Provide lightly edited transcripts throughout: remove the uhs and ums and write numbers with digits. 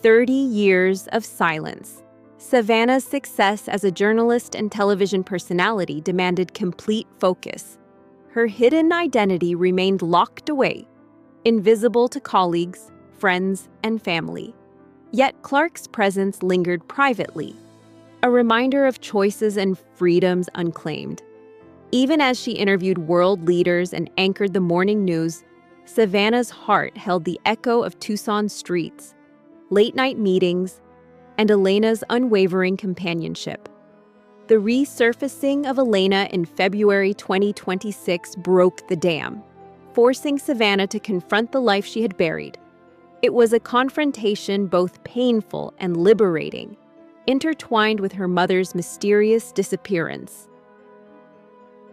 30 years of silence. Savannah's success as a journalist and television personality demanded complete focus. Her hidden identity remained locked away, invisible to colleagues, friends, and family. Yet Clarke's presence lingered privately, a reminder of choices and freedoms unclaimed. Even as she interviewed world leaders and anchored the morning news, Savannah's heart held the echo of Tucson's streets, late-night meetings, and Elena's unwavering companionship. The resurfacing of Elena in February 2026 broke the dam, forcing Savannah to confront the life she had buried. It was a confrontation both painful and liberating, intertwined with her mother's mysterious disappearance.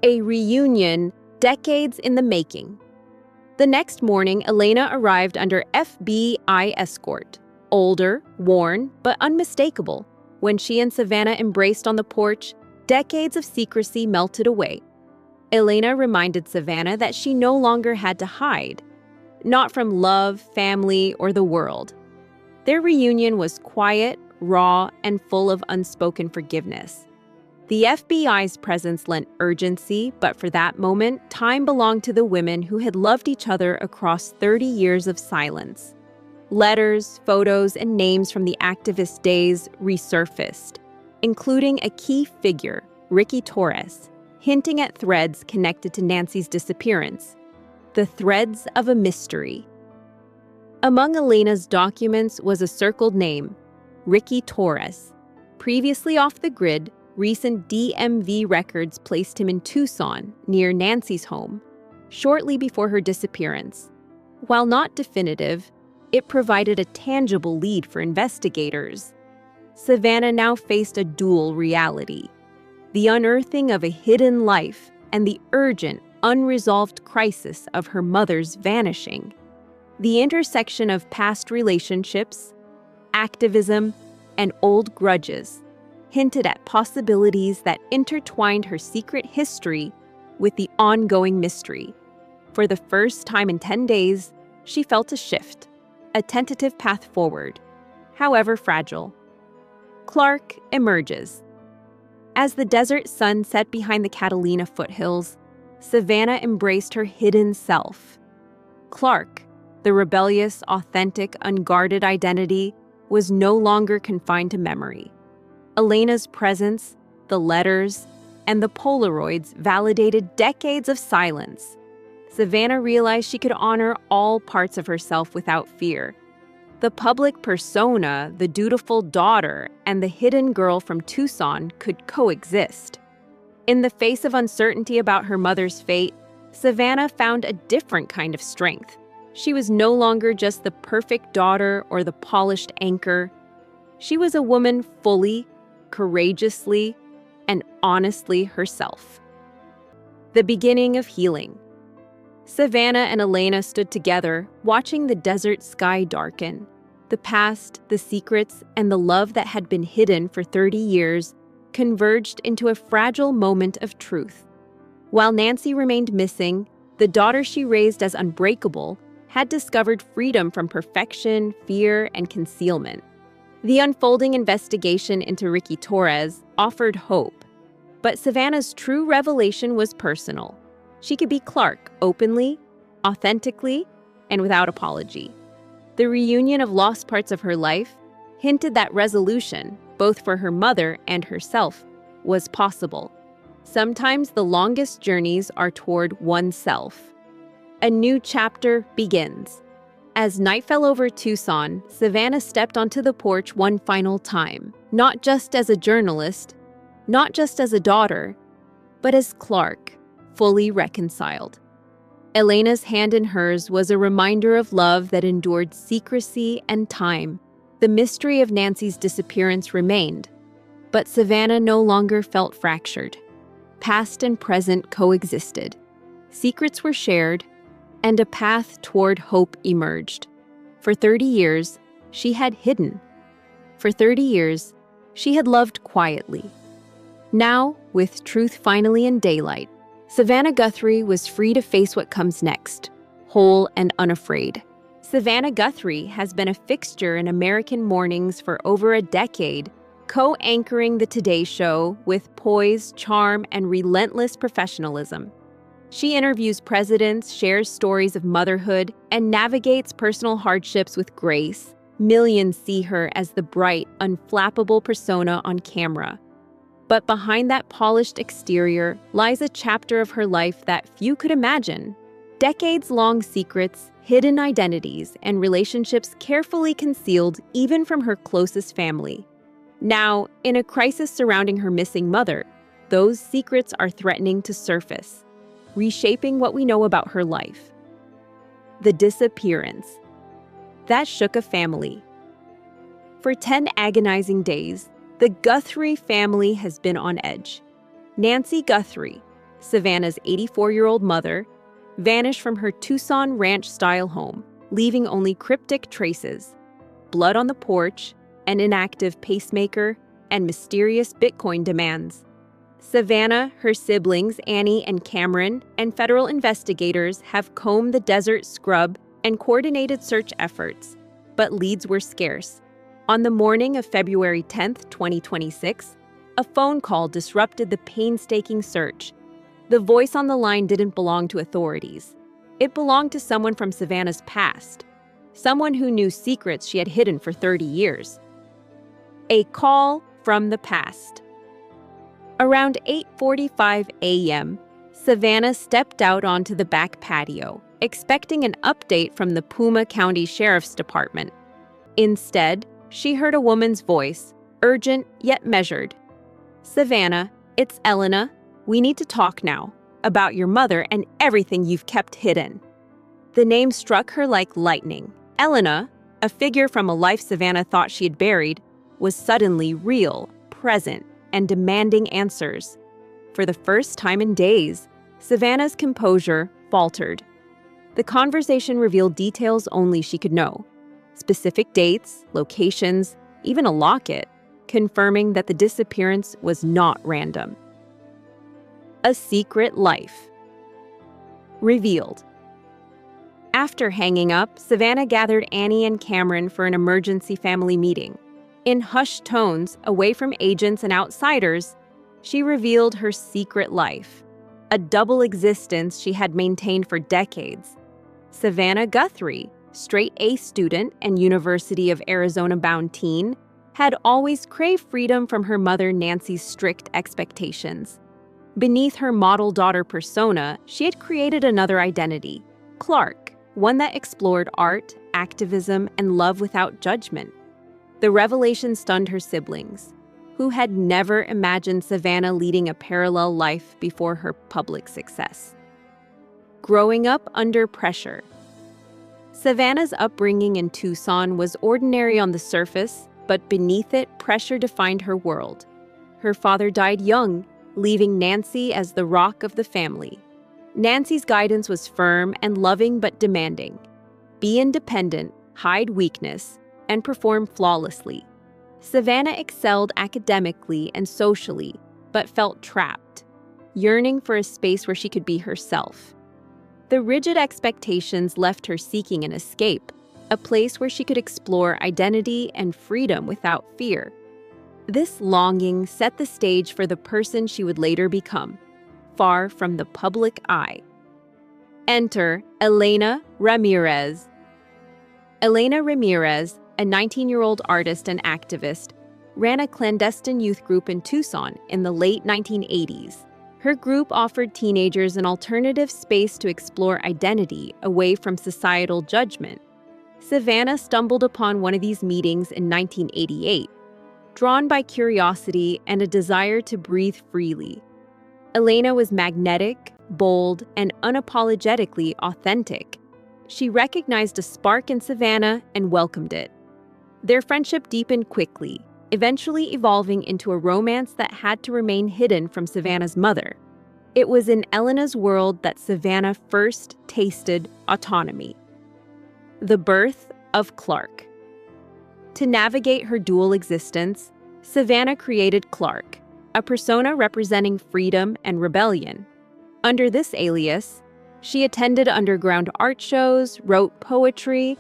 A reunion decades in the making. The next morning, Elena arrived under FBI escort, older, worn, but unmistakable. When she and Savannah embraced on the porch, decades of secrecy melted away. Elena reminded Savannah that she no longer had to hide, not from love, family, or the world. Their reunion was quiet, raw, and full of unspoken forgiveness. The FBI's presence lent urgency, but for that moment, time belonged to the women who had loved each other across 30 years of silence. Letters, photos, and names from the activist days resurfaced, including a key figure, Ricky Torres, hinting at threads connected to Nancy's disappearance. The threads of a mystery. Among Elena's documents was a circled name, Ricky Torres. Previously off the grid, recent DMV records placed him in Tucson, near Nancy's home, shortly before her disappearance. While not definitive, it provided a tangible lead for investigators. Savannah now faced a dual reality: the unearthing of a hidden life and the urgent, unresolved crisis of her mother's vanishing. The intersection of past relationships, activism, and old grudges hinted at possibilities that intertwined her secret history with the ongoing mystery. For the first time in 10 days, she felt a shift, a tentative path forward, however fragile. Clarke emerges. As the desert sun set behind the Catalina foothills, Savannah embraced her hidden self. Clarke, the rebellious, authentic, unguarded identity, was no longer confined to memory. Elena's presence, the letters, and the Polaroids validated decades of silence. Savannah realized she could honor all parts of herself without fear. The public persona, the dutiful daughter, and the hidden girl from Tucson could coexist. In the face of uncertainty about her mother's fate, Savannah found a different kind of strength. She was no longer just the perfect daughter or the polished anchor. She was a woman fully, courageously, and honestly herself. The beginning of healing. Savannah and Elena stood together, watching the desert sky darken. The past, the secrets, and the love that had been hidden for 30 years converged into a fragile moment of truth. While Nancy remained missing, the daughter she raised as unbreakable had discovered freedom from perfection, fear, and concealment. The unfolding investigation into Ricky Torres offered hope, but Savannah's true revelation was personal. She could be Clarke openly, authentically, and without apology. The reunion of lost parts of her life hinted that resolution, both for her mother and herself, was possible. Sometimes the longest journeys are toward oneself. A new chapter begins. As night fell over Tucson, Savannah stepped onto the porch one final time, not just as a journalist, not just as a daughter, but as Clarke, fully reconciled. Elena's hand in hers was a reminder of love that endured secrecy and time. The mystery of Nancy's disappearance remained, but Savannah no longer felt fractured. Past and present coexisted. Secrets were shared, and a path toward hope emerged. For 30 years, she had hidden. For 30 years, she had loved quietly. Now, with truth finally in daylight, Savannah Guthrie was free to face what comes next, whole and unafraid. Savannah Guthrie has been a fixture in American mornings for over a decade, co-anchoring the Today Show with poise, charm, and relentless professionalism. She interviews presidents, shares stories of motherhood, and navigates personal hardships with grace. Millions see her as the bright, unflappable persona on camera. But behind that polished exterior lies a chapter of her life that few could imagine. Decades-long secrets, hidden identities, and relationships carefully concealed even from her closest family. Now, in a crisis surrounding her missing mother, those secrets are threatening to surface, reshaping what we know about her life. The disappearance. That shook a family. For 10 agonizing days, the Guthrie family has been on edge. Nancy Guthrie, Savannah's 84-year-old mother, vanished from her Tucson ranch-style home, leaving only cryptic traces: blood on the porch, an inactive pacemaker, and mysterious Bitcoin demands. Savannah, her siblings Annie and Cameron, and federal investigators have combed the desert scrub and coordinated search efforts, but leads were scarce. On the morning of February 10, 2026, a phone call disrupted the painstaking search. The voice on the line didn't belong to authorities. It belonged to someone from Savannah's past, someone who knew secrets she had hidden for 30 years. A call from the past. Around 8:45 a.m., Savannah stepped out onto the back patio, expecting an update from the Puma County Sheriff's Department. Instead, she heard a woman's voice, urgent yet measured. "Savannah, it's Elena. We need to talk now about your mother and everything you've kept hidden." The name struck her like lightning. Elena, a figure from a life Savannah thought she had buried, was suddenly real, present, and demanding answers. For the first time in days, Savannah's composure faltered. The conversation revealed details only she could know: specific dates, locations, even a locket, confirming that the disappearance was not random. A secret life. Revealed. After hanging up, Savannah gathered Annie and Cameron for an emergency family meeting. In hushed tones, away from agents and outsiders, she revealed her secret life, a double existence she had maintained for decades. Savannah Guthrie, straight-A student and University of Arizona-bound teen, had always craved freedom from her mother Nancy's strict expectations. Beneath her model daughter persona, she had created another identity, Clark, one that explored art, activism, and love without judgment. The revelation stunned her siblings, who had never imagined Savannah leading a parallel life before her public success. Growing up under pressure. Savannah's upbringing in Tucson was ordinary on the surface, but beneath it, pressure defined her world. Her father died young, leaving Nancy as the rock of the family. Nancy's guidance was firm and loving but demanding. Be independent, hide weakness, and perform flawlessly. Savannah excelled academically and socially, but felt trapped, yearning for a space where she could be herself. The rigid expectations left her seeking an escape, a place where she could explore identity and freedom without fear. This longing set the stage for the person she would later become, far from the public eye. Enter Elena Ramirez. Elena Ramirez, a 19-year-old artist and activist, ran a clandestine youth group in Tucson in the late 1980s. Her group offered teenagers an alternative space to explore identity away from societal judgment. Savannah stumbled upon one of these meetings in 1988, drawn by curiosity and a desire to breathe freely. Elena was magnetic, bold, and unapologetically authentic. She recognized a spark in Savannah and welcomed it. Their friendship deepened quickly, eventually evolving into a romance that had to remain hidden from Savannah's mother. It was in Elena's world that Savannah first tasted autonomy. The birth of Clark. To navigate her dual existence, Savannah created Clark, a persona representing freedom and rebellion. Under this alias, she attended underground art shows, wrote poetry,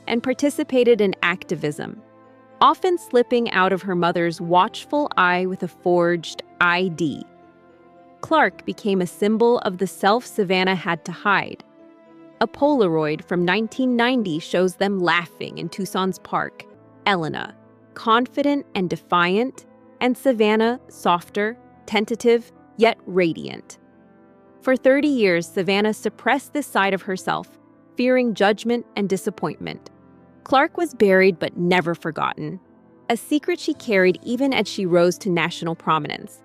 and participated in activism, often slipping out of her mother's watchful eye with a forged ID. Clark became a symbol of the self Savannah had to hide. A Polaroid from 1990 shows them laughing in Tucson's park, Elena, confident and defiant, and Savannah, softer, tentative, yet radiant. For 30 years, Savannah suppressed this side of herself, fearing judgment and disappointment. Clark was buried but never forgotten, a secret she carried even as she rose to national prominence.